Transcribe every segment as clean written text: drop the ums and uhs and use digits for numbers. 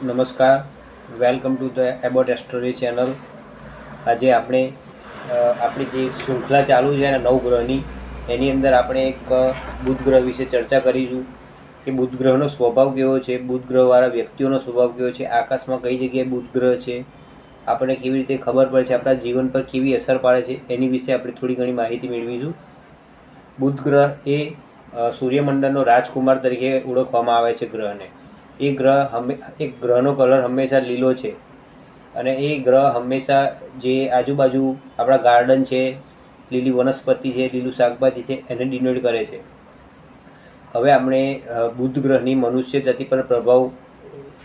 નમસ્કાર, welcome to the Abbott astrology channel. આજે આપણે આપણી જે શૃંખલા ચાલુ છે નવ ગ્રહની, એની અંદર આપણે એક બુધ ગ્રહ વિશે ચર્ચા કરીશું કે બુધ ગ્રહનો સ્વભાવ કેવો છે, બુધ ગ્રહવાળા વ્યક્તિઓનો સ્વભાવ કેવો છે, આકાશમાં કઈ જગ્યાએ બુધ ગ્રહ છે, આપણે કેવી રીતે ખબર પડે છે, આપણા જીવન પર કેવી અસર પાડે છે, એની વિશે આપણે થોડી ઘણી માહિતી મેળવીશું. બુધ ગ્રહ એ સૂર્યમંડળનો રાજકુમાર તરીકે ઓળખવામાં આવે છે ગ્રહને. એક ગ્રહનો કલર હંમેશા લીલો છે અને એ ગ્રહ હંમેશા જે આજુબાજુ આપણા ગાર્ડન છે, લીલી વનસ્પતિ છે, લીલું શાકભાજી છે, એને ડિનોટ કરે છે. હવે આપણે બુધ ગ્રહની મનુષ્ય જાતિ પર પ્રભાવ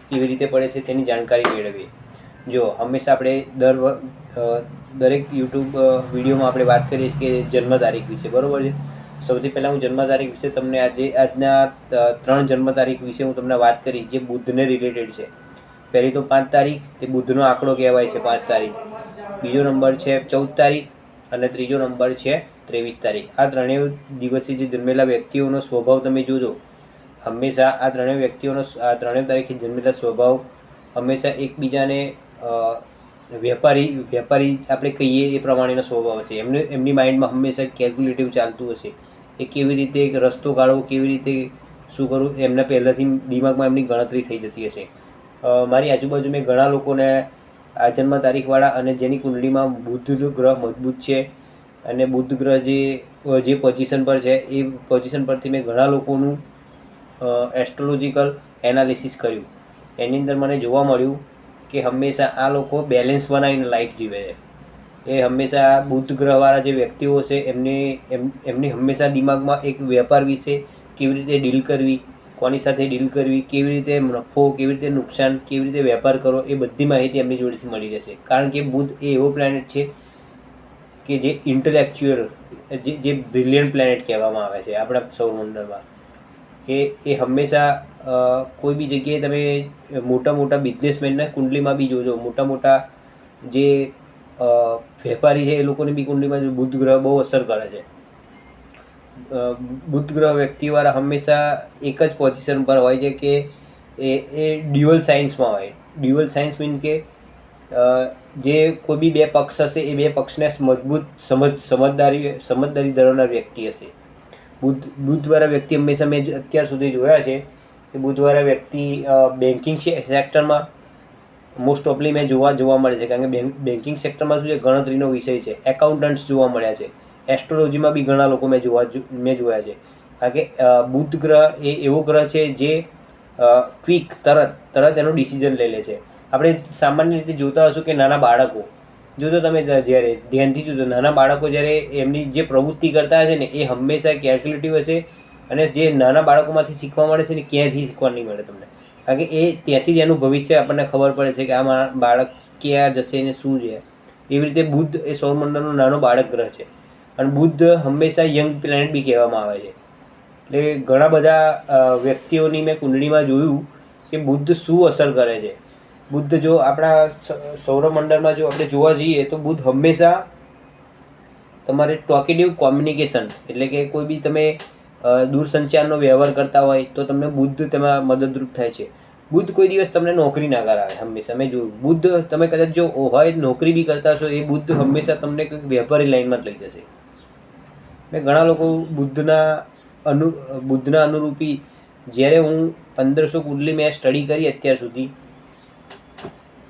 કેવી રીતે પડે છે તેની જાણકારી મેળવીએ. જો હંમેશા આપણે દરેક યુટ્યુબ વિડીયોમાં આપણે વાત કરીએ છીએ કે જન્મ તારીખ વિશે, બરાબર છે. સૌથી પહેલાં હું જન્મ તારીખ વિશે તમને આજના 3 જન્મ તારીખ વિશે હું તમને વાત કરીશ જે બુધને રિલેટેડ છે. પહેલી તો 5 તારીખ, તે બુધનો આંકડો કહેવાય છે 5 તારીખ. બીજો નંબર છે 14 તારીખ અને ત્રીજો નંબર છે 23 તારીખ. આ ત્રણેય દિવસે જે જન્મેલા વ્યક્તિઓનો સ્વભાવ તમે જોજો, હંમેશા આ ત્રણેય તારીખે જન્મેલા સ્વભાવ હંમેશા એકબીજાને વેપારી આપણે કહીએ એ પ્રમાણેનો સ્વભાવ હશે. એમની માઇન્ડમાં હંમેશા કેલ્ક્યુલેટિવ ચાલતું હશે. એ કેવી રીતે એક રસ્તો કાઢવો, કેવી રીતે શું કરવું, એમના પહેલાંથી દિમાગમાં એમની ગણતરી થઈ જતી હશે. મારી આજુબાજુ મેં ઘણા લોકોને આ જન્મ તારીખવાળા અને જેની કુંડળીમાં બુધ ગ્રહ મજબૂત છે અને બુધ ગ્રહ જે પોઝિશન પર છે એ પોઝિશન પરથી મેં ઘણા લોકોનું એસ્ટ્રોલોજીકલ એનાલિસિસ કર્યું. એની અંદર મને જોવા મળ્યું કે હંમેશા આ લોકો બેલેન્સ બનાવીને લાઈફ જીવે છે. એ હંમેશા બુધ ગ્રહવાળા જે વ્યક્તિઓ છે એમની હંમેશા દિમાગમાં એક વેપાર વિશે કેવી રીતે ડીલ કરવી, કોની સાથે ડીલ કરવી, કેવી રીતે નફો, કેવી રીતે નુકસાન, કેવી રીતે વેપાર કરવો, એ બધી માહિતી એમની જોડેથી મળી રહેશે. કારણ કે બુધ એ એવો પ્લેનેટ છે કે જે ઇન્ટેલેક્ચ્યુઅલ, જે બ્રિલિયન્ટ પ્લેનેટ કહેવામાં આવે છે આપણા સૌરમંડળમાં. કે એ હંમેશા કોઈ બી જગ્યાએ તમે મોટા બિઝનેસમેનના કુંડલીમાં બી જોજો, મોટા જે વેપારી છે એ લોકોની બી કુંડલીમાં બુધ ગ્રહ બહુ અસર કરે છે. બુધ ગ્રહ વ્યક્તિવાળા હંમેશા એક જ પોઝિશન પર હોય છે કે એ ડ્યુઅલ સાયન્સમાં હોય. ડ્યુઅલ સાયન્સ મીન કે જે કોઈ બી બે પક્ષ હશે એ બે પક્ષને મજબૂત સમજદારી ધરાવનાર વ્યક્તિ હશે. બુધવાળા વ્યક્તિ હંમેશા મેં અત્યાર સુધી જોયા છે કે બુધવાળા વ્યક્તિ બેન્કિંગ સેક્ટરમાં મોસ્ટ ઓફલી મેં જોવા મળે છે. કારણ કે બેન્કિંગ સેક્ટરમાં શું છે, ગણતરીનો વિષય છે. એકાઉન્ટન્ટ્સ જોવા મળ્યા છે. એસ્ટ્રોલોજીમાં બી ઘણા લોકો મેં જોયા છે. કારણ કે બુધ ગ્રહ એ એવો ગ્રહ છે જે ક્વિક તરત એનો ડિસિઝન લઈ લે છે. આપણે સામાન્ય રીતે જોતા હશું કે નાના બાળકો જોજો, તમે જ્યારે ધ્યાનથી જોજો, નાના બાળકો જ્યારે એમની જે પ્રવૃત્તિ કરતા હશે ને એ હંમેશા કેલ્ક્યુલેટિવ હશે. અને જે નાના બાળકોમાંથી શીખવા મળે છે ને ક્યાંથી શીખવા નહીં મળે તમને. કારણ કે એ ત્યાંથી જ એનું ભવિષ્ય આપણને ખબર પડે છે કે આ બાળક ક્યાં જશે ને શું છે. એવી રીતે બુધ એ સૌરમંડળનો નાનો બાળક ગ્રહ છે. અને બુધ હંમેશા યંગ પ્લેનેટ બી કહેવામાં આવે છે. એટલે ઘણા બધા વ્યક્તિઓની મેં કુંડળીમાં જોયું કે બુધ શું અસર કરે છે. બુધ જો આપણા સૌરમંડળમાં જો આપણે જોવા જઈએ તો બુધ હંમેશા તમારે ટોકેટિવ કોમ્યુનિકેશન, એટલે કે કોઈ બી તમે દૂરસંચારનો વ્યવહાર કરતા હોય તો તમને બુધ તેમાં મદદરૂપ થાય છે. બુધ કોઈ દિવસ તમને નોકરી ના કરાવે. હંમેશા મેં જોયું, બુધ તમે કદાચ જો હોય નોકરી બી કરતા હશો, એ બુધ હંમેશા તમને કંઈક વેપારી લાઈનમાં જ લઈ જશે. મેં ઘણા લોકો બુધના અનુરૂપી, જ્યારે હું 1500 કુંડલી મેં સ્ટડી કરી અત્યાર સુધી,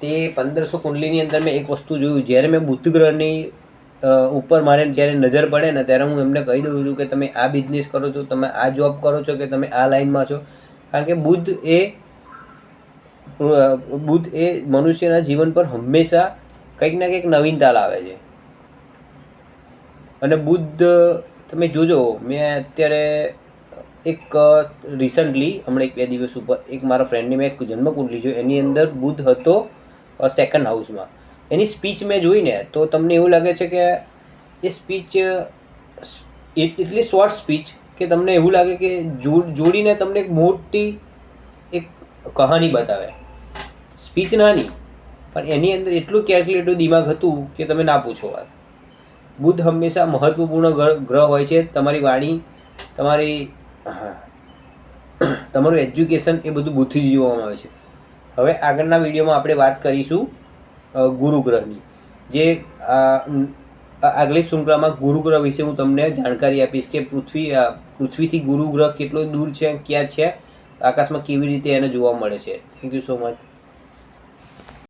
તે 1500 કુંડલીની અંદર મેં એક વસ્તુ જોયું. જ્યારે મેં બુધ ગ્રહની ઉપર મારે જ્યારે નજર પડે ને ત્યારે હું એમને કહી દઉં છું કે તમે આ બિઝનેસ કરો છો, તમે આ જોબ કરો છો, કે તમે આ લાઈનમાં છો. કારણ કે બુધ એ મનુષ્યના જીવન પર હંમેશા કંઈક ના કંઈક નવીનતા લાવે છે. અને બુધ તમે જોજો, મેં અત્યારે એક રિસન્ટલી હમણાં 1-2 દિવસ ઉપર એક મારા ફ્રેન્ડની મેં એક જન્મકુંડલી જોઈ. એની અંદર બુધ હતો 2nd હાઉસમાં. એની સ્પીચ મેં જોઈને તો તમને એવું લાગે છે કે એ સ્પીચ એટલી શોર્ટ સ્પીચ કે તમને એવું લાગે કે જોડીને તમને એક મોટી એક કહાની બતાવે. સ્પીચ નાની, પણ એની અંદર એટલું કેલ્ક્યુલેટિવ દિમાગ હતું કે તમે ના પૂછો વાત. બુધ હંમેશા મહત્વપૂર્ણ ગ્રહ હોય છે. તમારી વાણી, તમારું એજ્યુકેશન એ બધું બુધથી જ જોવામાં આવે છે. હવે આગળના વિડીયોમાં આપણે વાત કરીશું ગુરુ ગ્રહની. જે આગલી શૃંખલામાં ગુરુ ગ્રહ વિશે હું તમને જાણકારી આપીશ કે પૃથ્વીથી ગુરુ ગ્રહ કેટલો દૂર છે, ક્યાં છે, આકાશમાં કેવી રીતે એને જોવા મળે છે. Thank you so much.